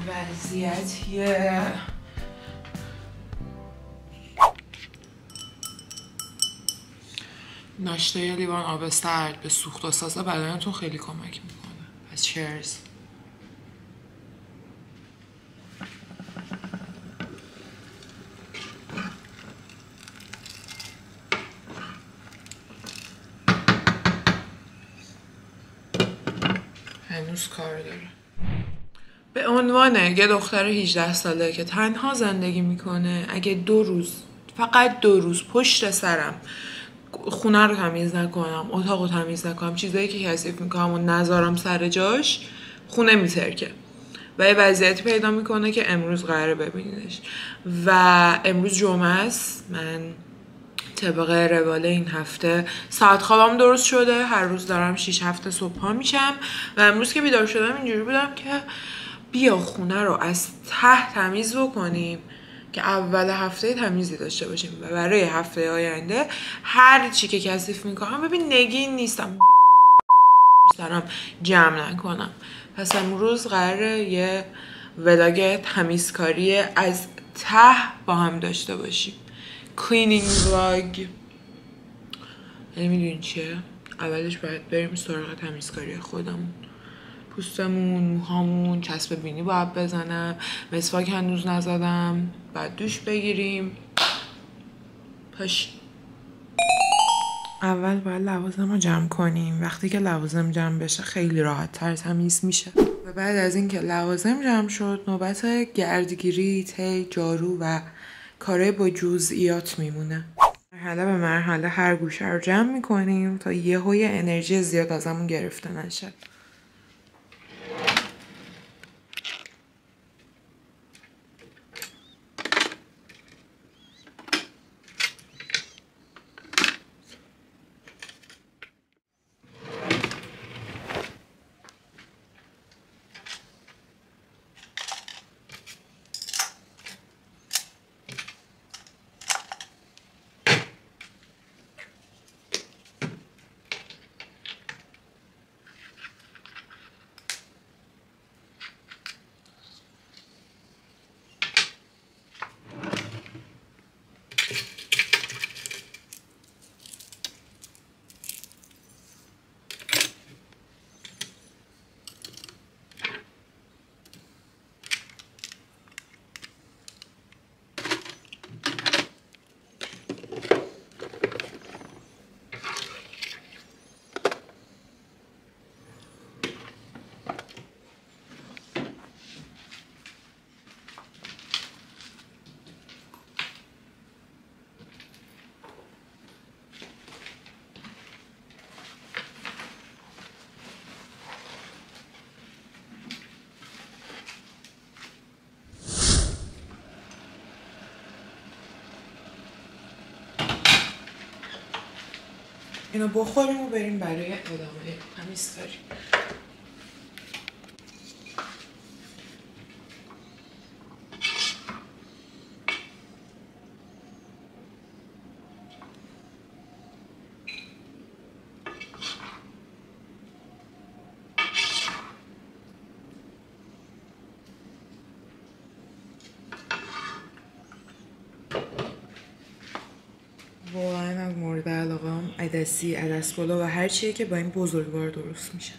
وضعیتیه. ناشته یه لیوان آب سرد به سوخت و ساز بدنتون خیلی کمک میکنه. پس چیرز. هنوز کار داره. به عنوان یه دختر 18 ساله که تنها زندگی میکنه، اگه فقط 2 روز پشت سرم خونه رو تمیز نکنم، اتاق رو تمیز نکنم، چیزایی که کثیف میکنم و نذارم سر جاش، خونه میترکه و یه وضعیتی پیدا میکنه که امروز قراره ببینیدش. و امروز جمعه است. من طبق روال این هفته ساعت خوابم درست شده. هر روز دارم 6-7 صبح پا میشم و امروز که بیدار شدم اینجوری بودم که بیا خونه رو از ته تمیز بکنیم که اول هفته تمیزی داشته باشیم و برای هفته آینده هر چی که کثیف میکنم ببین نگین نیستم سرم جمع نکنم. پس امروز قراره یه ولاگ تمیزکاری از ته با هم داشته باشیم. کلینینگ ولاگ. یعنی میدونین چیه؟ اولش باید بریم سراغ تمیزکاری خودمون. پوستمون، موهامون، چسب بینی باید بزنم، مسواک هنوز نزدم، بعد دوش بگیریم. اول باید لوازم رو جمع کنیم. وقتی که لوازم جمع بشه خیلی راحت تر تمیز میشه. و بعد از اینکه لوازم جمع شد نوبت گردگیری، تی، جارو و کارهای با جزئیات میمونه. مرحله به مرحله هر گوشه رو جمع میکنیم تا یهوی انرژی زیاد ازمون گرفته نشه. اینو بخوریم و بریم برای ادامه تمیزکاری. واقعا از مورد علاقه‌ام عدسی، عدس بالا و هر چیه که با این بزرگوار درست میشه.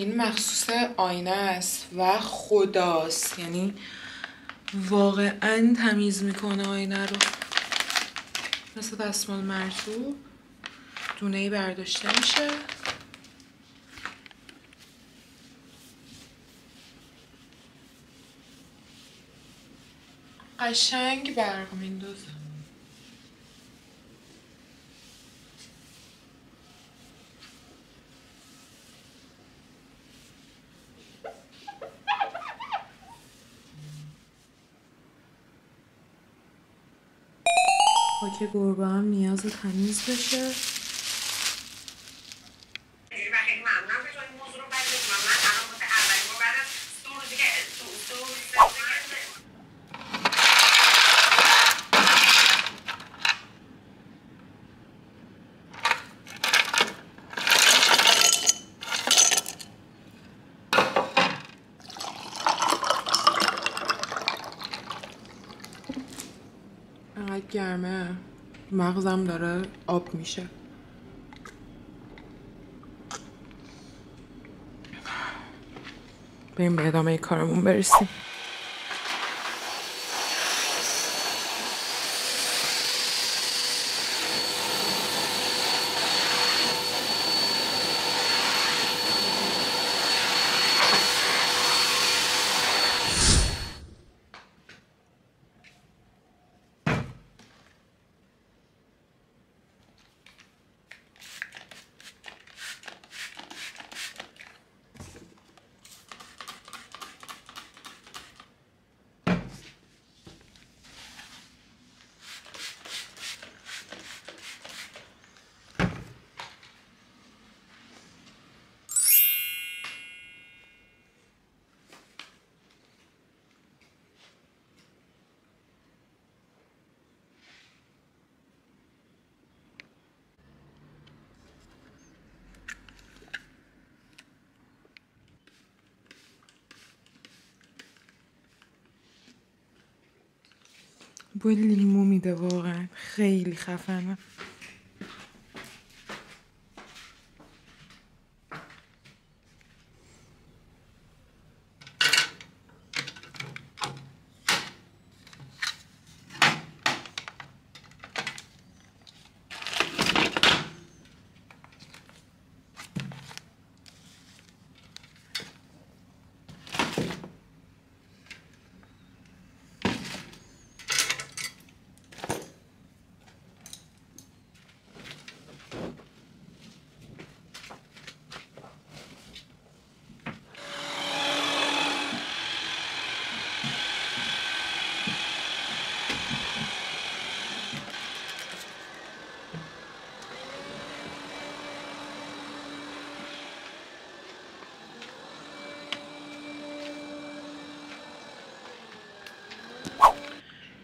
این مخصوص آینه است و خداست، یعنی واقعا تمیز میکنه آینه رو. مثل دستمال مرطوب دونه‌ای برداشته میشه. قشنگ برق میندازه. خاک گربه هم نیاز تمیز بشه. انقدر گرمه مغزم داره آب میشه. بریم به ادامه کارمون برسیم. بوی لیمو میده، واقعا خیلی خفنه.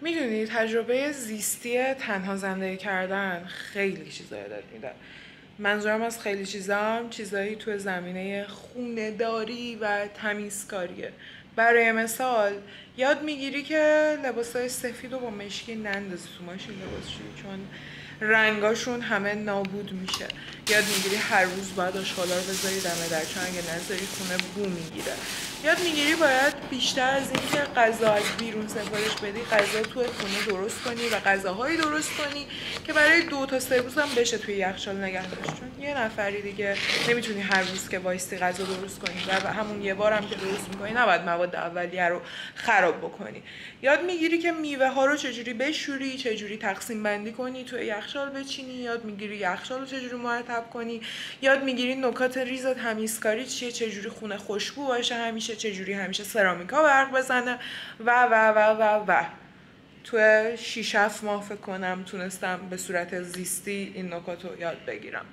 میدونی تجربه زیستی تنها زندگی کردن خیلی چیزا یاد میده. منظورم از خیلی چیزایی تو زمینه خونه‌داری و تمیزکاریه. برای مثال یاد میگیری که لباسای سفید رو با مشکی نندازی تو ماشین لباسشویی، چون رنگاشون همه نابود میشه. یاد میگیری هر روز باید آشغالا رو بذاری دم در، چون اگه نذاری خونه بو میگیره. یاد میگیری باید بیشتر از اینکه غذا از بیرون سفارش بدی، غذا تو خونه درست کنی و غذاهایی درست کنی که برای 2 تا 3 روز هم بشه توی یخچال نگه داشت، چون یه نفری دیگه نمیتونی هر روز که وایستی غذا درست کنی و همون یه بار هم که درست میکنی نباید مواد اولیه رو خراب بکنی. یاد میگیری که میوه ها رو چجوری بشوری، چجوری تقسیم بندی کنی، توی یخچال بچینی. یاد میگیری یخچال رو چجوری مرتب کنی. یاد میگیری نکات ریز تمیزکاری چیه، چجوری خونه خوشبو باشه همیشه، چجوری همیشه سرامیکا برق بزنه و و و و و تو 6-7 ماه فکر کنم تونستم به صورت زیستی این نکات رو یاد بگیرم.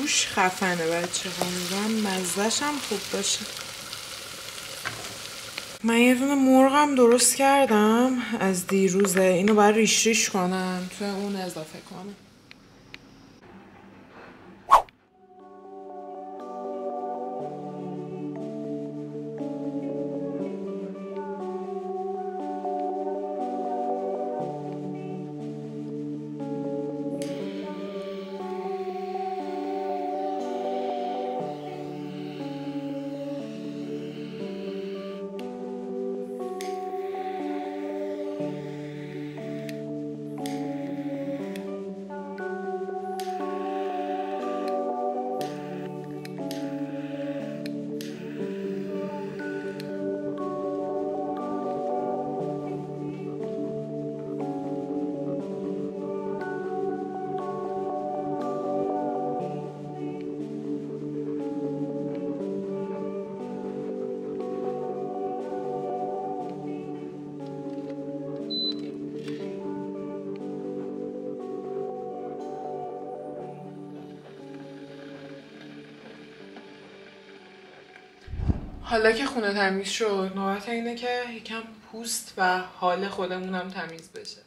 بوش خفنه بچه ها، میگم مزهش هم خوب باشه. من یه دونه مرغم درست کردم از دیروزه، اینو باید ریش ریش کنم توی اون اضافه کنم. حالا که خونه تمیز شد، نوبت اینه که یکم پوست و حال خودمونم تمیز بشه.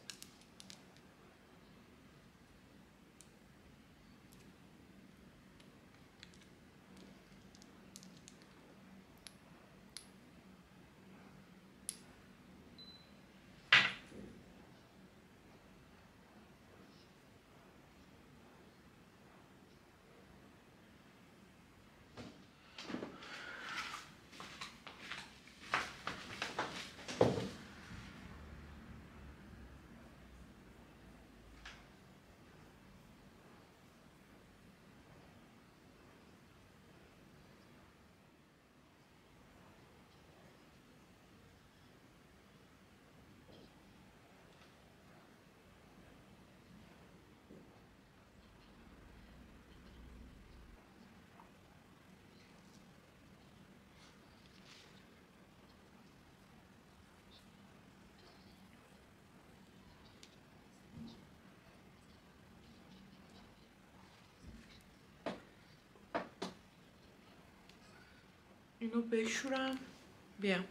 اینو بشورم بیام.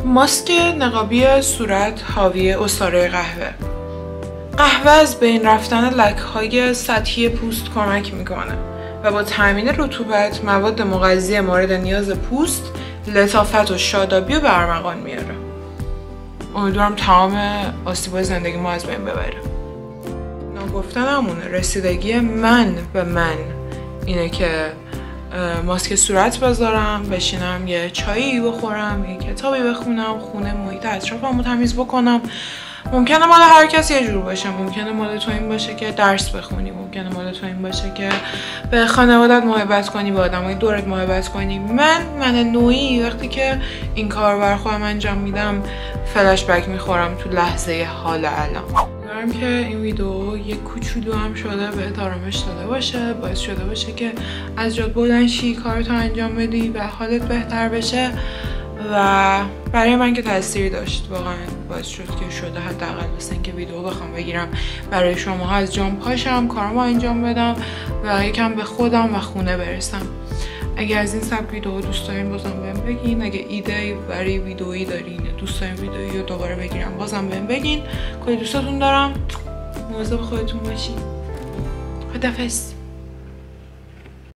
ماسک نقابی صورت حاوی عصاره قهوه. قهوه از بین رفتن لک‌های سطحی پوست کمک میکنه و با تامین رطوبت مواد مغذی مورد نیاز پوست لطافت و شادابی رو برمغان میاره. امیدوارم تمام آسیب‌های زندگی ما از بین ببره. نگفتن همونه، رسیدگی من به من اینه که ماسک صورت بذارم، بشینم یه چایی بخورم، یه کتابی بخونم، خونه محیط اطرافم رو تمیز بکنم. ممکنه مال هر کسی یه جور باشه، ممکنه مال تو این باشه که درس بخونی، ممکنه مال تو این باشه که به خانوادت محبت کنی، به آدمای دورت محبت کنی. من نوعی وقتی که این کار بر خودم انجام میدم فلش بک میخورم تو لحظه حال الان. امیدوارم که این ویدیو یک کوچولو هم شده بهت آرامش داده باشه، باعث شده باشه که از جات بلند شی، کارتو انجام بدی و حالت بهتر بشه. و برای من که تاثیر داشت، واقعا باعث شد که شده حداقل واسه اینکه ویدیو بخوام بگیرم برای شماها از جام پاشم، کارمو انجام بدم و یکم به خودم و خونه برسم. اگر از این سبک ویدیو دوست دارین بازم بهم بگین. اگه ایده برای ویدئویی دارین، دوست دارین ویدئویی رو دوباره بگیرم، بازم بهم بگین. کلی دوستتون دارم. مواظب خودتون باشین. خداحافظ.